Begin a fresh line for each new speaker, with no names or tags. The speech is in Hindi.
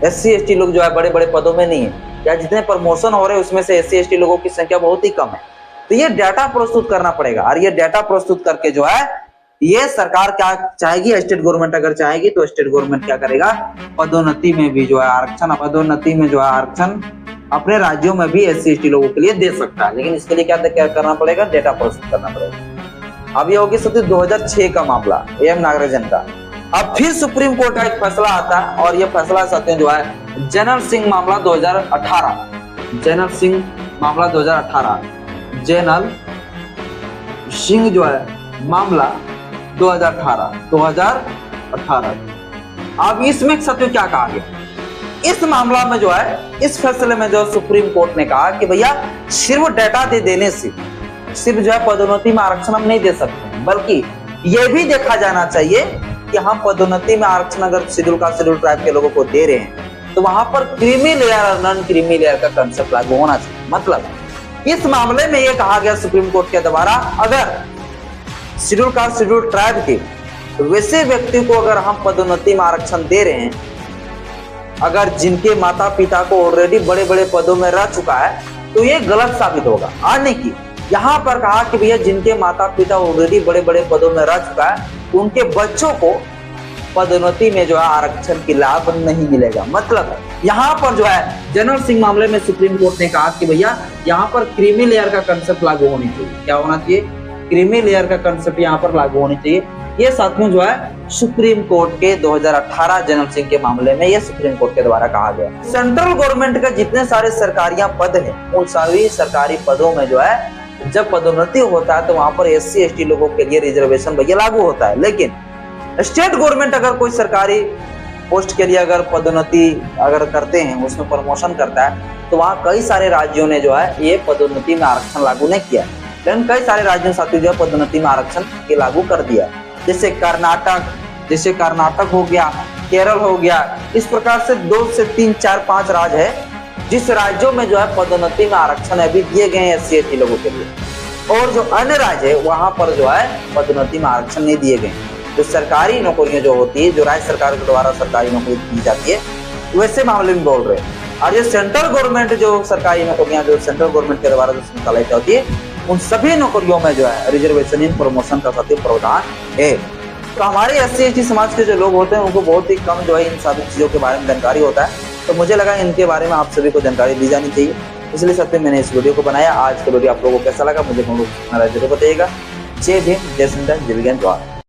SC/ST लोग जो है बड़े बड़े पदों में नहीं है, या जितने प्रमोशन हो रहे हैं उसमें से SC/ST लोगों की संख्या बहुत ही कम है। तो ये डाटा प्रस्तुत करना पड़ेगा, और ये डाटा प्रस्तुत करके जो है ये सरकार क्या चाहेगी, स्टेट गवर्नमेंट अगर चाहेगी तो स्टेट गवर्नमेंट क्या करेगा, पदोन्नति में भी जो है आरक्षण, पदोन्नति में जो है आरक्षण अपने राज्यों में भी SC/ST लोगों के लिए दे सकता है। लेकिन इसके लिए क्या करना पड़ेगा, डेटा प्रस्तुत करना पड़ेगा। अब ये होगी सत्य 2006 का मामला AM नागराजन का। अब फिर सुप्रीम कोर्ट का एक फैसला आता है, और ये फैसला सत्य जो है जनरल सिंह मामला 2018, जनरल सिंह मामला 2018, जनरल सिंह जो है मामला 2018। अब इसमें सत्य क्या कहा गया, इस मामला में जो है, इस फैसले में जो सुप्रीम कोर्ट ने कहा कि भैया सिर्फ डाटा दे देने से सिर्फ जो है पदोन्नति में आरक्षण हम नहीं दे सकते, बल्कि यह भी देखा जाना चाहिए कि हम पदोन्नति में आरक्षण अगर शेड्यूल कास्ट शेड्यूल ट्राइब के लोगों को दे रहे हैं तो वहां पर क्रीमी लेयर और नॉन क्रीमी लेयर का कंसेप्ट लागू होना चाहिए। मतलब इस मामले में यह कहा गया सुप्रीम कोर्ट के द्वारा, अगर शेड्यूल कास्ट शेड्यूल ट्राइब के वैसे व्यक्ति को अगर हम पदोन्नति में आरक्षण दे रहे हैं, अगर जिनके माता पिता को ऑलरेडी बड़े बड़े पदों में रह चुका है, तो ये गलत साबित होगा। आने की यहाँ पर कहा कि भैया जिनके माता पिता ऑलरेडी बड़े बड़े पदों में रह चुका है, उनके बच्चों को पदोन्नति में जो है आरक्षण की लाभ नहीं मिलेगा। मतलब यहाँ पर जो है जनरल सिंह मामले में सुप्रीम कोर्ट ने कहा कि भैया यहाँ पर क्रीमी लेयर का कंसेप्ट लागू होनी चाहिए। क्या होना चाहिए, क्रीमी लेयर का कंसेप्ट यहाँ पर लागू होनी चाहिए। ये साथियों जो है सुप्रीम कोर्ट के 2018 जनरल सिंह के मामले में ये सुप्रीम कोर्ट के द्वारा कहा गया। सेंट्रल गवर्नमेंट के जितने सारे सरकारी पद हैं, उन सभी सरकारी पदों में जो है जब पदोन्नति होता है तो वहां पर SC/ST लोगों के लिए रिजर्वेशन भैया लागू होता है। लेकिन स्टेट गवर्नमेंट अगर कोई सरकारी पोस्ट के लिए अगर पदोन्नति अगर करते हैं, उसमें प्रमोशन करता है, तो वहाँ कई सारे राज्यों ने जो है ये पदोन्नति में आरक्षण लागू नहीं किया, लेकिन कई सारे राज्यों साथियों जो है पदोन्नति में आरक्षण के लागू कर दिया। जैसे कर्नाटक हो गया, केरल हो गया, इस प्रकार से 2 से 3 4 5 राज्य है जिस राज्यों में जो है पदोन्नति में आरक्षण अभी दिए गए हैं SC/ST लोगों के लिए, और जो अन्य राज्य है वहां पर जो है पदोन्नति में आरक्षण नहीं दिए गए। जो सरकारी नौकरियां जो होती है, जो राज्य सरकार के द्वारा सरकारी नौकरी दी जाती है, वैसे मामले में बोल रहे हैं। और जो सेंट्रल गवर्नमेंट जो सरकारी नौकरियां जो सेंट्रल गवर्नमेंट के द्वारा जो संचालित होती है, उन सभी नौकरियों में जो है रिजर्वेशन इन प्रमोशन का सत्य प्रावधान है। तो हमारे SC/ST समाज के जो लोग होते हैं उनको बहुत ही कम जो है इन सभी चीजों के बारे में जानकारी होता है। तो मुझे लगा इनके बारे में आप सभी को जानकारी दी जानी चाहिए, इसलिए सत्य मैंने इस वीडियो को बनाया। आज का वीडियो आप लोगों को कैसा लगा मुझे जरूर बताइएगा। जय भीम, जय श्री राम, जय विज्ञान, जवाहर।